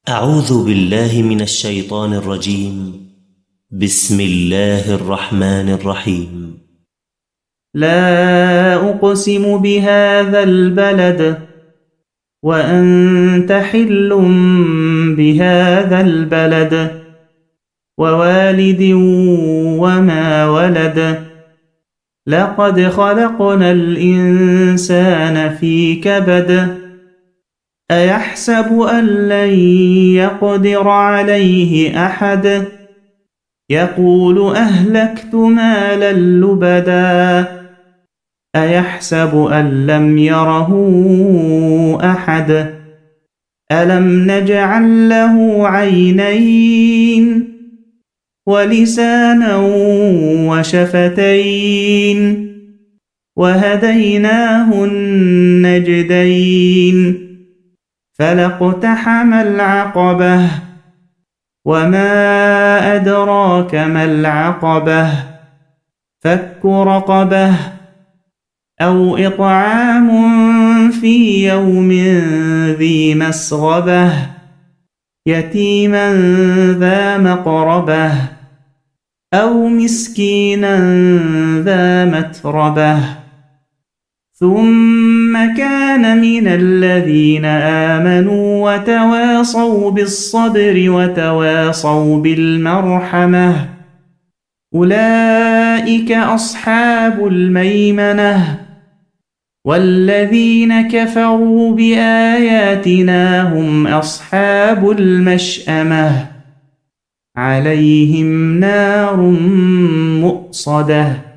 أعوذ بالله من الشيطان الرجيم. بسم الله الرحمن الرحيم. لا أقسم بهذا البلد وأنت حل بهذا البلد ووالد وما ولد لقد خلقنا الإنسان في كبد أيحسب أن لن يقدر عليه أحد يقول أهلكت مالا لبدا أيحسب أن لم يره أحد ألم نجعل له عينين ولسانا وشفتين وهديناه النجدين فلاقتحم العقبة وما أدراك ما العقبة فك رقبة أو إطعام في يوم ذي مسغبة يتيما ذا مقربة أو مسكينا ذا متربة ثم كان من الذين آمنوا وتواصوا بالصبر وتواصوا بالمرحمة أولئك أصحاب الميمنة والذين كفروا بآياتنا هم أصحاب المشأمة عليهم نار مؤصدة